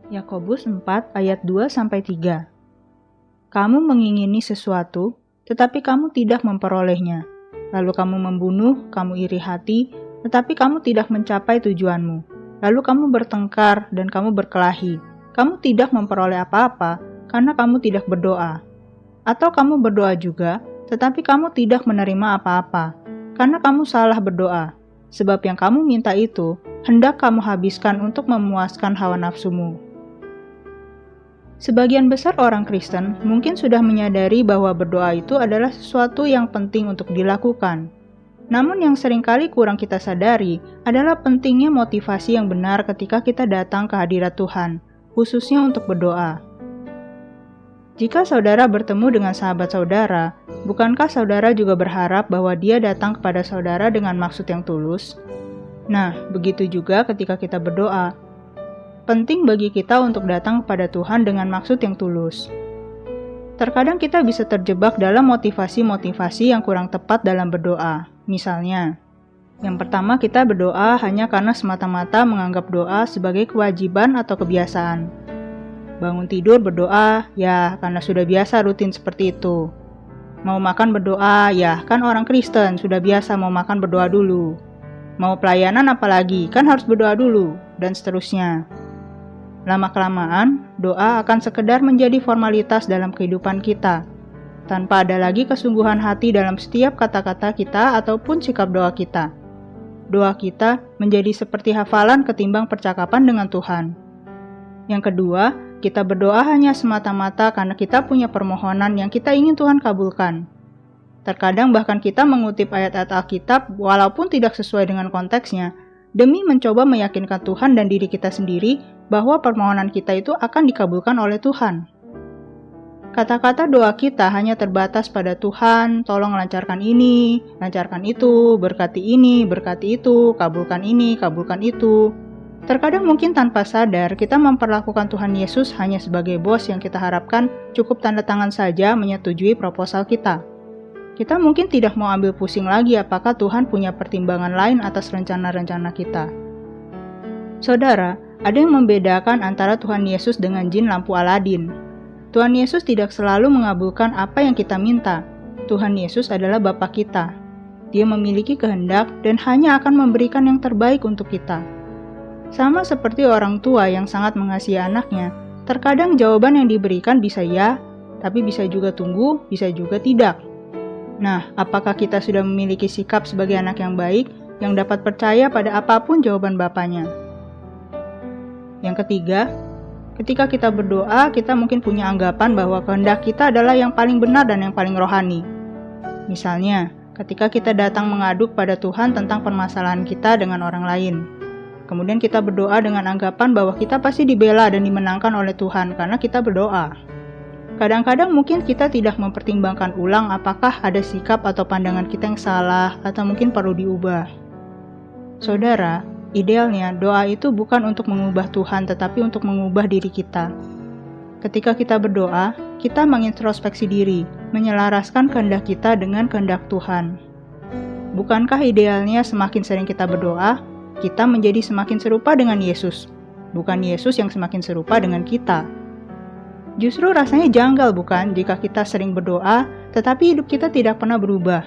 Yakobus 4 ayat 2-3. Kamu mengingini sesuatu, tetapi kamu tidak memperolehnya. Lalu kamu membunuh, kamu iri hati, tetapi kamu tidak mencapai tujuanmu. Lalu kamu bertengkar dan kamu berkelahi. Kamu tidak memperoleh apa-apa karena kamu tidak berdoa. Atau kamu berdoa juga, tetapi kamu tidak menerima apa-apa karena kamu salah berdoa. Sebab yang kamu minta itu hendak kamu habiskan untuk memuaskan hawa nafsumu. Sebagian besar orang Kristen mungkin sudah menyadari bahwa berdoa itu adalah sesuatu yang penting untuk dilakukan. Namun yang seringkali kurang kita sadari adalah pentingnya motivasi yang benar ketika kita datang ke hadirat Tuhan, khususnya untuk berdoa. Jika saudara bertemu dengan sahabat saudara, bukankah saudara juga berharap bahwa dia datang kepada saudara dengan maksud yang tulus? Nah, begitu juga ketika kita berdoa. Penting bagi kita untuk datang kepada Tuhan dengan maksud yang tulus. Terkadang kita bisa terjebak dalam motivasi-motivasi yang kurang tepat dalam berdoa. Misalnya, yang pertama kita berdoa hanya karena semata-mata menganggap doa sebagai kewajiban atau kebiasaan. Bangun tidur berdoa, ya karena sudah biasa rutin seperti itu. Mau makan berdoa, ya kan orang Kristen sudah biasa mau makan berdoa dulu. Mau pelayanan apalagi, kan harus berdoa dulu, dan seterusnya. Lama-kelamaan, doa akan sekedar menjadi formalitas dalam kehidupan kita, tanpa ada lagi kesungguhan hati dalam setiap kata-kata kita ataupun sikap doa kita. Doa kita menjadi seperti hafalan ketimbang percakapan dengan Tuhan. Yang kedua, kita berdoa hanya semata-mata karena kita punya permohonan yang kita ingin Tuhan kabulkan. Terkadang bahkan kita mengutip ayat-ayat Alkitab walaupun tidak sesuai dengan konteksnya, demi mencoba meyakinkan Tuhan dan diri kita sendiri bahwa permohonan kita itu akan dikabulkan oleh Tuhan. Kata-kata doa kita hanya terbatas pada Tuhan, tolong lancarkan ini, lancarkan itu, berkati ini, berkati itu, kabulkan ini, kabulkan itu. Terkadang mungkin tanpa sadar kita memperlakukan Tuhan Yesus hanya sebagai bos yang kita harapkan cukup tanda tangan saja menyetujui proposal kita. Kita mungkin tidak mau ambil pusing lagi apakah Tuhan punya pertimbangan lain atas rencana-rencana kita. Saudara, ada yang membedakan antara Tuhan Yesus dengan jin lampu Aladin. Tuhan Yesus tidak selalu mengabulkan apa yang kita minta. Tuhan Yesus adalah Bapa kita. Dia memiliki kehendak dan hanya akan memberikan yang terbaik untuk kita. Sama seperti orang tua yang sangat mengasihi anaknya, terkadang jawaban yang diberikan bisa ya, tapi bisa juga tunggu, bisa juga tidak. Nah, apakah kita sudah memiliki sikap sebagai anak yang baik, yang dapat percaya pada apapun jawaban Bapanya? Yang ketiga, ketika kita berdoa, kita mungkin punya anggapan bahwa kehendak kita adalah yang paling benar dan yang paling rohani. Misalnya, ketika kita datang mengadu kepada Tuhan tentang permasalahan kita dengan orang lain. Kemudian kita berdoa dengan anggapan bahwa kita pasti dibela dan dimenangkan oleh Tuhan karena kita berdoa. Kadang-kadang mungkin kita tidak mempertimbangkan ulang apakah ada sikap atau pandangan kita yang salah atau mungkin perlu diubah. Saudara, idealnya doa itu bukan untuk mengubah Tuhan tetapi untuk mengubah diri kita. Ketika kita berdoa, kita mengintrospeksi diri, menyelaraskan kehendak kita dengan kehendak Tuhan. Bukankah idealnya semakin sering kita berdoa, kita menjadi semakin serupa dengan Yesus, bukan Yesus yang semakin serupa dengan kita? Justru rasanya janggal bukan jika kita sering berdoa, tetapi hidup kita tidak pernah berubah.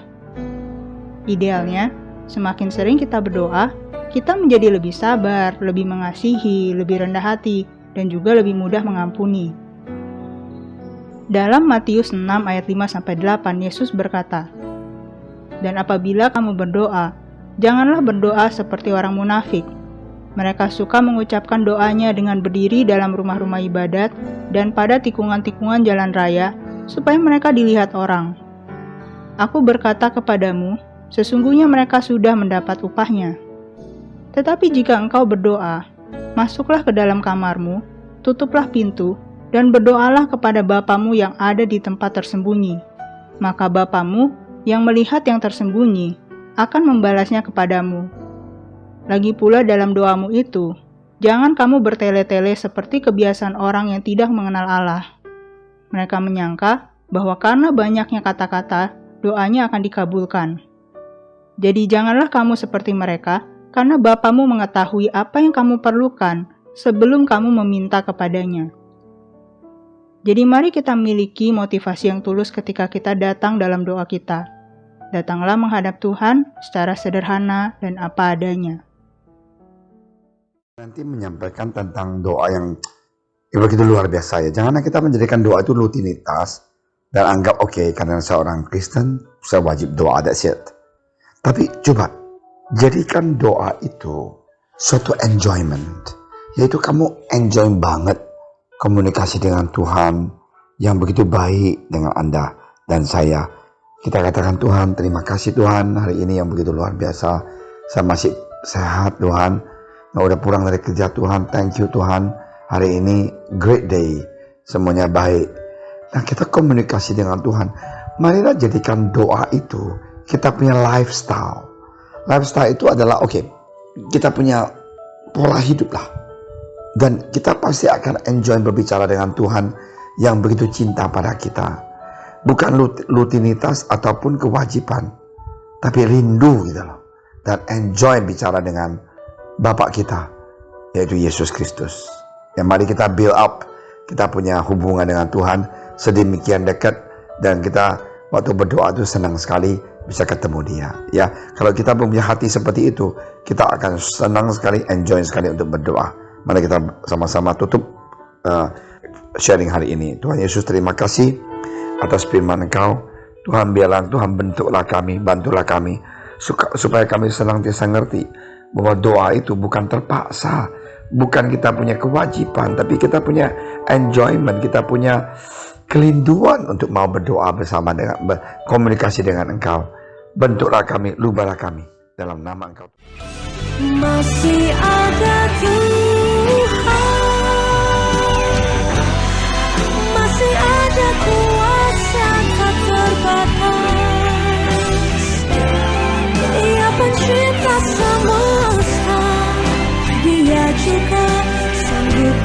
Idealnya, semakin sering kita berdoa, kita menjadi lebih sabar, lebih mengasihi, lebih rendah hati, dan juga lebih mudah mengampuni. Dalam Matius 6 ayat 5-8, Yesus berkata, "Dan apabila kamu berdoa, janganlah berdoa seperti orang munafik. Mereka suka mengucapkan doanya dengan berdiri dalam rumah-rumah ibadat dan pada tikungan-tikungan jalan raya, supaya mereka dilihat orang. Aku berkata kepadamu, sesungguhnya mereka sudah mendapat upahnya. Tetapi jika engkau berdoa, masuklah ke dalam kamarmu, tutuplah pintu, dan berdoalah kepada Bapamu yang ada di tempat tersembunyi. Maka Bapamu yang melihat yang tersembunyi akan membalasnya kepadamu. Lagi pula dalam doamu itu, jangan kamu bertele-tele seperti kebiasaan orang yang tidak mengenal Allah. Mereka menyangka bahwa karena banyaknya kata-kata, doanya akan dikabulkan. Jadi janganlah kamu seperti mereka, karena Bapamu mengetahui apa yang kamu perlukan sebelum kamu meminta kepadanya. Jadi mari kita miliki motivasi yang tulus ketika kita datang dalam doa kita. Datanglah menghadap Tuhan secara sederhana dan apa adanya. Nanti menyampaikan tentang doa yang begitu luar biasa ya. Janganlah kita menjadikan doa itu rutinitas dan anggap oke, karena seorang Kristen saya wajib doa, that's it. Tapi coba jadikan doa itu suatu enjoyment, yaitu kamu enjoy banget komunikasi dengan Tuhan yang begitu baik dengan Anda dan saya. Kita katakan, Tuhan, terima kasih Tuhan, hari ini yang begitu luar biasa, saya masih sehat Tuhan, nah, udah pulang dari kerja Tuhan, thank you Tuhan, hari ini great day, semuanya baik. Nah, kita komunikasi dengan Tuhan. Marilah jadikan doa itu kita punya lifestyle. Lifestyle itu adalah kita punya pola hidup lah. Dan kita pasti akan enjoy berbicara dengan Tuhan yang begitu cinta pada kita. Bukan rutinitas ataupun kewajiban, tapi rindu gitu loh. Dan enjoy bicara dengan Bapak kita, yaitu Yesus Kristus. Yang mari kita build up, kita punya hubungan dengan Tuhan sedemikian dekat, dan kita waktu berdoa itu senang sekali bisa ketemu Dia. Ya, kalau kita punya hati seperti itu, kita akan senang sekali, enjoy sekali untuk berdoa. Mari kita sama-sama tutup sharing hari ini. Tuhan Yesus, terima kasih atas firman Engkau. Tuhan, biarlah Tuhan bentuklah kami, bantulah kami supaya kami senantiasa ngerti bahwa doa itu bukan terpaksa, bukan kita punya kewajiban, tapi kita punya enjoyment, kita punya kerinduan untuk mau berdoa bersama dengan berkomunikasi dengan Engkau. Bentuklah kami, lubahlah kami dalam nama Engkau. Masih ada Tuhan, masih ada kuasa tak terbatas. Dia pencipta semesta, Dia juga sanggup